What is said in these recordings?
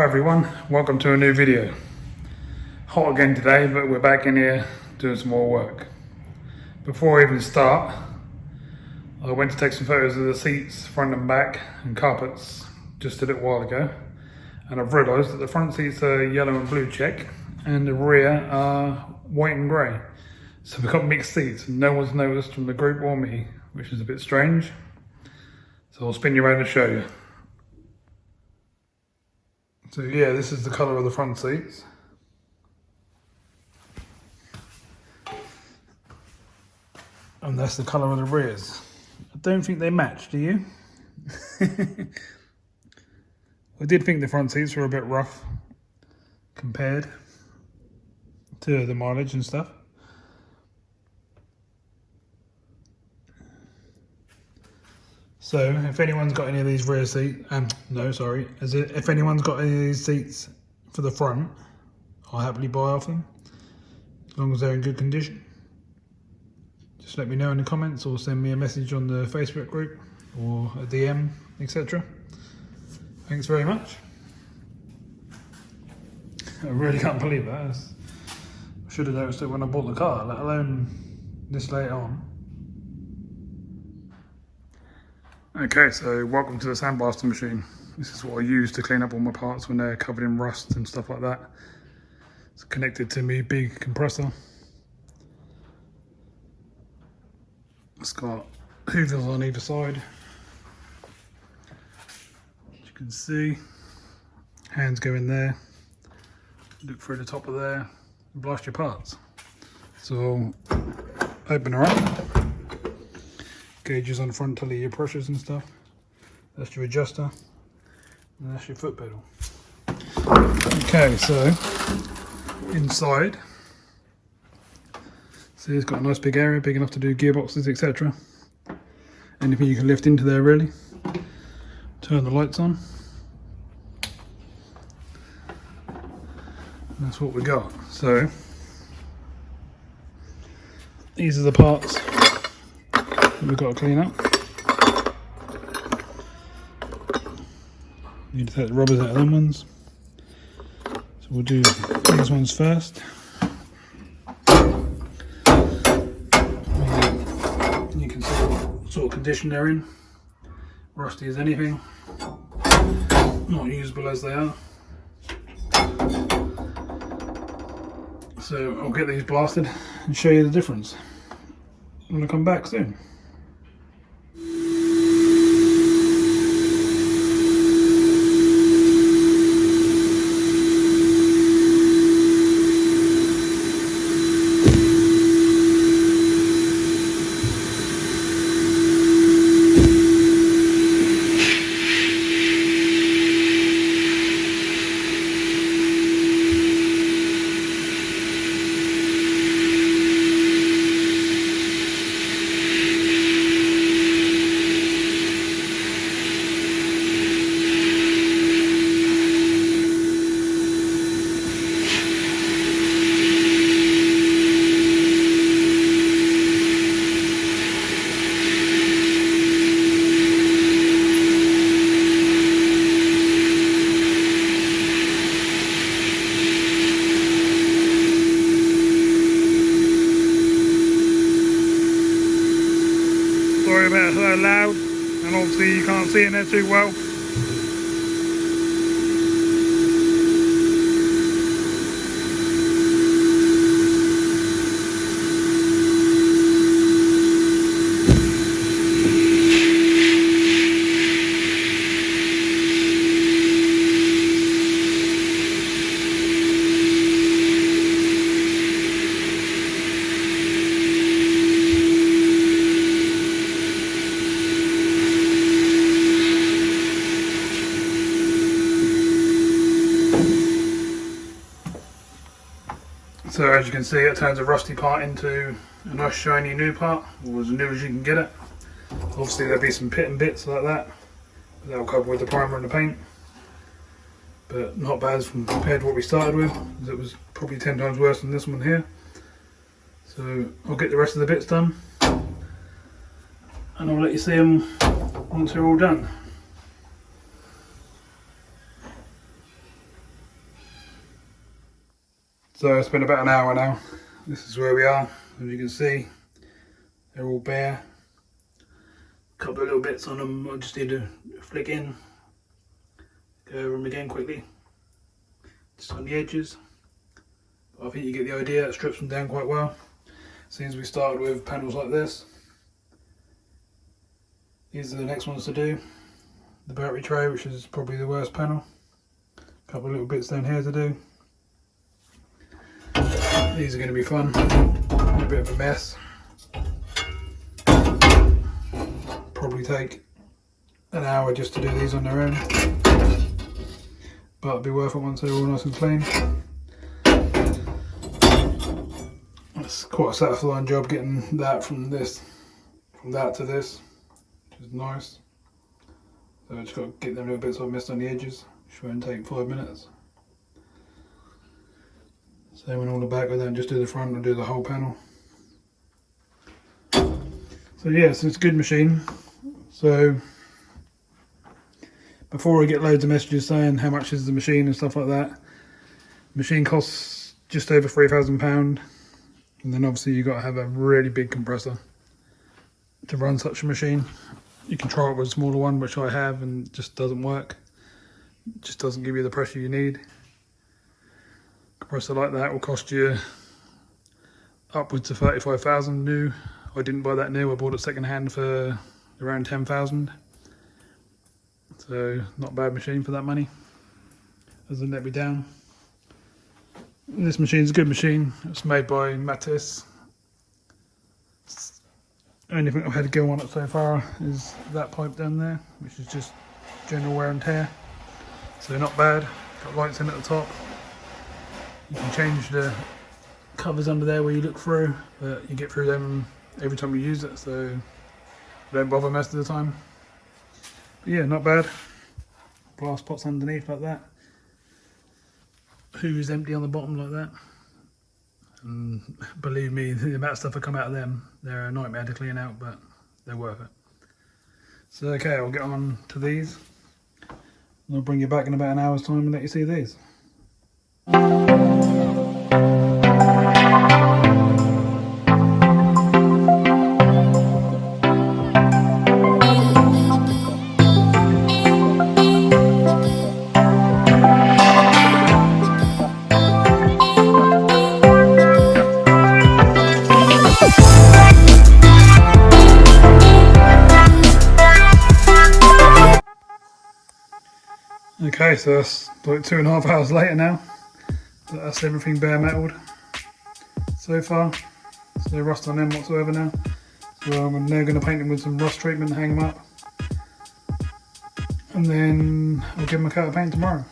everyone, welcome to a new video. Hot again today, but we're back in here doing some more work. Before I even start, I went to take some photos of the seats, front and back, and carpets just a little while ago, and I've realised that the front seats are yellow and blue check, and the rear are white and grey. So we've got mixed seats, and no one's noticed from the group or me, which is a bit strange. So I'll spin you around and show you. So yeah, this is the colour of the front seats. And that's the colour of the rears. I don't think they match, do you? I did think the front seats were a bit rough compared to the mileage and stuff. So if anyone's got any of these rear seats, if anyone's got any of these seats for the front, I'll happily buy off them, as long as they're in good condition. Just let me know in the comments or send me a message on the Facebook group or a DM, etc. Thanks very much. I really can't believe that. I should have noticed it when I bought the car, let alone this late on. Okay, so welcome to the sandblasting machine. This is what I use to clean up all my parts when they're covered in rust and stuff like that. It's connected to my big compressor. It's got hoovers on either side. As you can see, hands go in there, look through the top of there, and blast your parts. So open her up. Gauges on the front tell you your pressures and stuff. That's your adjuster, and that's your foot pedal. Okay, so inside, see it's got a nice big area, big enough to do gearboxes, etc. Anything you can lift into there really. Turn the lights on. And that's what we got. So these are the parts we've got to clean up. Need to take the rubbers out of them ones. So we'll do these ones first. And you can see what sort of condition they're in. Rusty as anything. Not usable as they are. So I'll get these blasted and show you the difference when I come back soon. Sorry about so loud, and obviously you can't see in there too well. So as you can see, it turns a rusty part into a nice shiny new part, or as new as you can get it. Obviously there'll be some pit and bits like that, but that'll cover with the primer and the paint. But not bad compared to what we started with, as it was probably 10 times worse than this one here. So I'll get the rest of the bits done, and I'll let you see them once they're all done. So it's been about an hour now. This is where we are. As you can see, they're all bare. A couple of little bits on them I just need to flick in. Go over them again quickly. Just on the edges. But I think you get the idea, it strips them down quite well. Since we started with panels like this. These are the next ones to do. The battery tray, which is probably the worst panel. A couple of little bits down here to do. These are going to be fun. A bit of a mess. Probably take an hour just to do these on their own. But it'll be worth it once they're all nice and clean. It's quite a satisfying job getting that from that to this, which is nice. So I just got to get them little bits I've missed on the edges. Should only take 5 minutes. Same on all the back, and then just do the front and do the whole panel. So yeah, so it's a good machine. So before I get loads of messages saying how much is the machine and stuff like that, the machine costs just over £3,000, and then obviously you've got to have a really big compressor to run such a machine. You can try it with a smaller one, which I have, and it just doesn't work. It just doesn't give you the pressure you need. A compressor like that will cost you upwards of 35,000 new. I didn't buy that new, I bought it second hand for around 10,000. So not a bad machine for that money. Doesn't let me down. And this machine's a good machine. It's made by Matisse. Only thing I've had to go on it so far is that pipe down there, which is just general wear and tear. So not bad. Got lights in at the top. You can change the covers under there where you look through, but you get through them every time you use it, so don't bother most of the time. But yeah, not bad. Glass pots underneath like that. Hoover's empty on the bottom like that. And believe me, the amount of stuff that come out of them, they're a nightmare to clean out, but they're worth it. So okay, I'll get on to these. And I'll bring you back in about an hour's time and let you see these. Okay, so that's like 2.5 hours later now. But that's everything bare metalled so far. So no rust on them whatsoever now. So I'm now going to paint them with some rust treatment and hang them up. And then I'll give them a coat of paint tomorrow.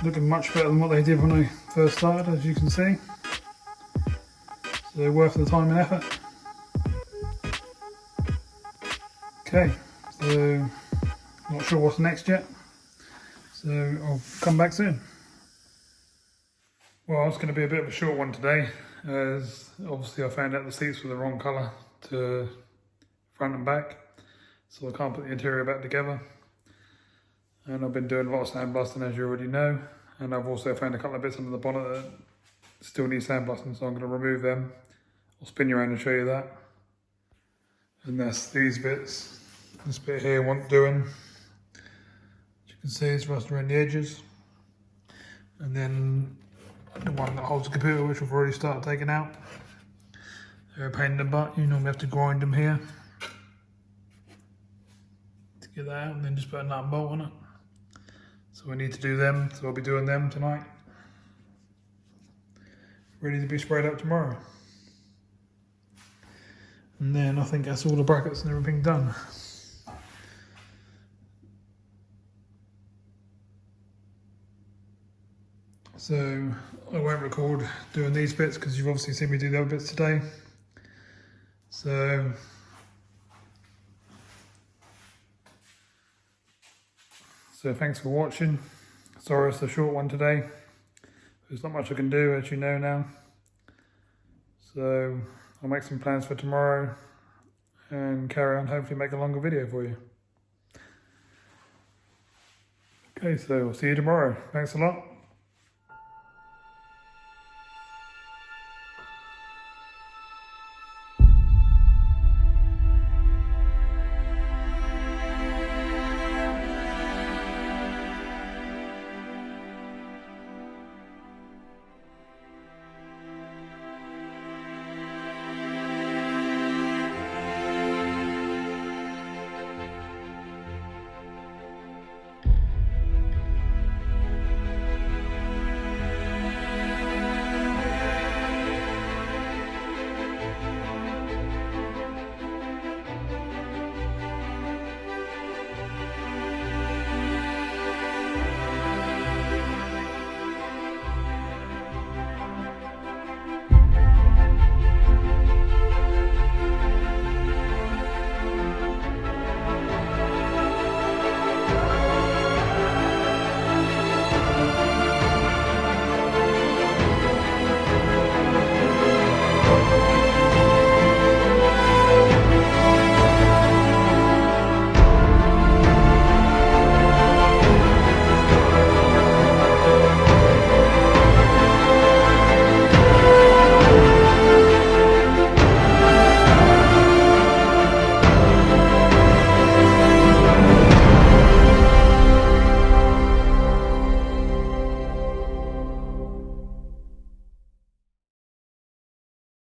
Looking much better than what they did when I first started, as you can see. So they're worth the time and effort. Okay, so not sure what's next yet, so I'll come back soon. Well, it's going to be a bit of a short one today, as obviously I found out the seats were the wrong colour to front and back, so I can't put the interior back together. And I've been doing a lot of sandblasting, as you already know, and I've also found a couple of bits under the bonnet that still need sandblasting, so I'm going to remove them. I'll spin you around and show you that. And that's these bits. This bit here want doing. You can see it's rust around the edges, and then the one that holds the computer, which we've already started taking out. They're a pain in the butt. You normally have to grind them here to get that out, and then just put a nut and bolt on it. So we need to do them, so I'll be doing them tonight. Ready to be sprayed up tomorrow. And then I think that's all the brackets and everything done. So I won't record doing these bits because you've obviously seen me do the other bits today. So thanks for watching. Sorry it's a short one today. There's not much I can do, as you know now. So I'll make some plans for tomorrow and carry on, hopefully make a longer video for you. Okay, so I'll see you tomorrow. Thanks a lot.